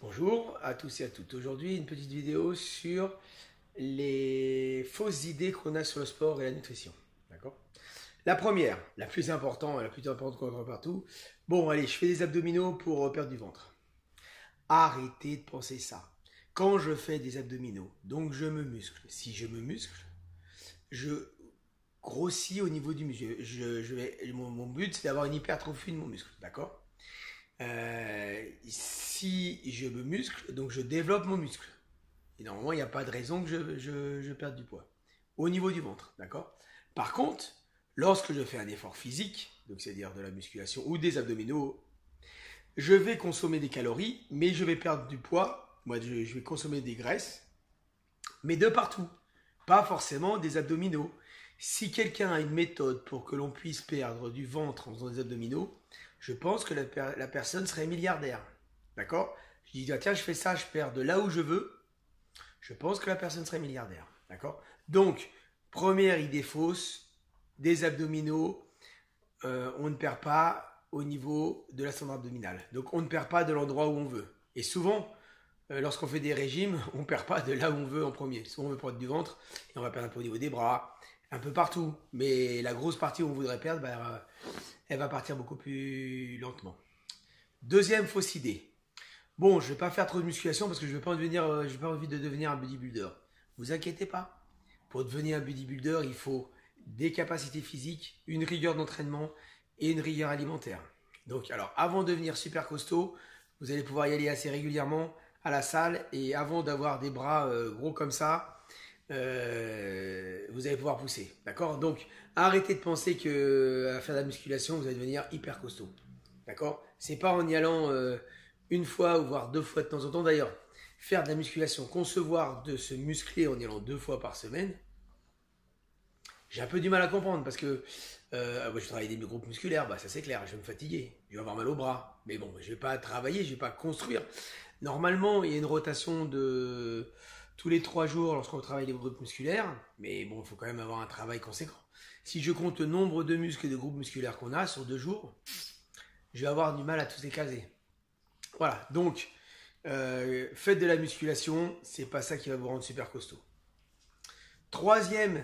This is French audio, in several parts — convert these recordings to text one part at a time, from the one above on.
Bonjour à tous et à toutes. Aujourd'hui, une petite vidéo sur les fausses idées qu'on a sur le sport et la nutrition. D'accord? La première, la plus importante qu'on entend partout. Bon, allez, je fais des abdominaux pour perdre du ventre. Arrêtez de penser ça. Quand je fais des abdominaux, donc je me muscle. Si je me muscle, je grossis au niveau du muscle. Mon but, c'est d'avoir une hypertrophie de mon muscle. D'accord? Si je me muscle, donc je développe mon muscle. Et normalement, il n'y a pas de raison que je perde du poids. Au niveau du ventre, d'accord? Par contre, lorsque je fais un effort physique, donc c'est-à-dire de la musculation ou des abdominaux, je vais consommer des calories, mais je vais perdre du poids. Moi, je vais consommer des graisses, mais de partout. Pas forcément des abdominaux. Si quelqu'un a une méthode pour que l'on puisse perdre du ventre en faisant des abdominaux, je pense que la personne serait milliardaire. D'accord? Je dis, ah, tiens, je fais ça, je perds de là où je veux. Je pense que la personne serait milliardaire. D'accord? Donc, première idée fausse, des abdominaux, on ne perd pas au niveau de la cendre abdominale. Donc, on ne perd pas de l'endroit où on veut. Et souvent, lorsqu'on fait des régimes, on ne perd pas de là où on veut en premier. Souvent, on veut perdre du ventre et on va perdre un peu au niveau des bras, un peu partout. Mais la grosse partie où on voudrait perdre, elle va partir beaucoup plus lentement. Deuxième fausse idée. Bon, je ne vais pas faire trop de musculation parce que je n'ai pas envie de devenir un bodybuilder. Vous inquiétez pas. Pour devenir un bodybuilder, il faut des capacités physiques, une rigueur d'entraînement et une rigueur alimentaire. Donc, alors, avant de devenir super costaud, vous allez pouvoir y aller assez régulièrement à la salle et avant d'avoir des bras gros comme ça, vous allez pouvoir pousser. D'accord? Donc, arrêtez de penser que à faire de la musculation, vous allez devenir hyper costaud. D'accord? C'est pas en y allant une fois ou voire deux fois de temps en temps. D'ailleurs, faire de la musculation, concevoir de se muscler en y allant 2 fois par semaine, j'ai un peu du mal à comprendre parce que moi, je travaille des groupes musculaires, ça c'est clair, je vais me fatiguer, je vais avoir mal au bras. Mais bon, je vais pas travailler, je vais pas construire. Normalement, il y a une rotation de tous les 3 jours lorsqu'on travaille les groupes musculaires, mais bon, il faut quand même avoir un travail conséquent. Si je compte le nombre de muscles et de groupes musculaires qu'on a sur 2 jours, je vais avoir du mal à tous les caser. Voilà, donc faites de la musculation, c'est pas ça qui va vous rendre super costaud. Troisième,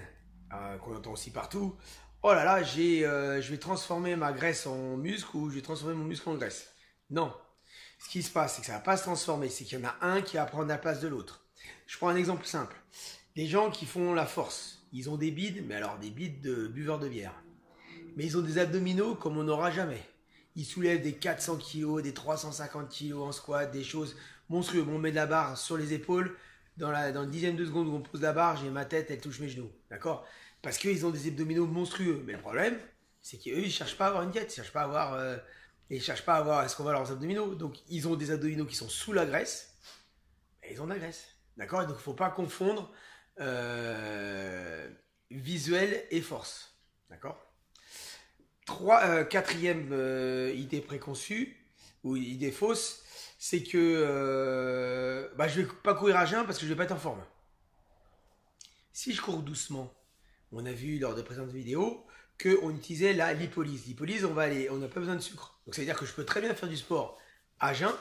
qu'on entend aussi partout, oh là là, je vais transformer ma graisse en muscle ou je vais transformer mon muscle en graisse. Non, ce qui se passe, c'est que ça ne va pas se transformer, c'est qu'il y en a un qui va prendre la place de l'autre. Je prends un exemple simple. Des gens qui font la force, ils ont des bides, mais alors des bides de buveurs de bière. Mais ils ont des abdominaux comme on n'aura jamais. Ils soulèvent des 400 kg, des 350 kg en squat, des choses monstrueuses. On met de la barre sur les épaules, dans le dixième de seconde où on pose la barre, j'ai ma tête, elle touche mes genoux. D'accord? Parce qu'ils ont des abdominaux monstrueux. Mais le problème, c'est qu'eux, ils ne cherchent pas à avoir une diète, ils ne cherchent pas à avoir est-ce qu'on va leurs abdominaux. Donc, ils ont des abdominaux qui sont sous la graisse, mais ils ont de la graisse. D'accord? Donc, il ne faut pas confondre visuel et force. D'accord? Quatrième idée préconçue ou idée fausse, c'est que je ne vais pas courir à jeun parce que je ne vais pas être en forme. Si je cours doucement, on a vu lors de précédentes vidéos qu'on utilisait la lipolyse. Lipolyse, on n'a pas besoin de sucre. Donc ça veut dire que je peux très bien faire du sport à jeun,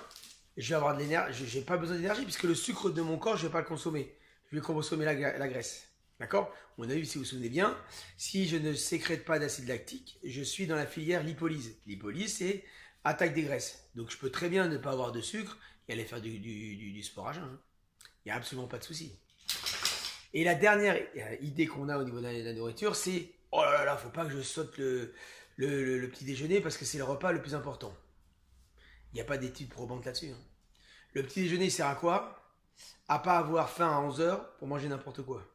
je vais avoir de l'énergie, je n'ai pas besoin d'énergie puisque le sucre de mon corps, je ne vais pas le consommer. Je vais consommer la graisse. D'accord? On a vu, si vous vous souvenez bien, si je ne sécrète pas d'acide lactique, je suis dans la filière lipolyse. Lipolyse, c'est attaque des graisses. Donc je peux très bien ne pas avoir de sucre et aller faire du sport à jeun. Il n'y a absolument pas de souci. Et la dernière idée qu'on a au niveau de la nourriture, c'est oh là là, faut pas que je saute le petit déjeuner parce que c'est le repas le plus important. Il n'y a pas d'études probantes là-dessus. Le petit déjeuner sert à quoi? À pas avoir faim à 11 h pour manger n'importe quoi.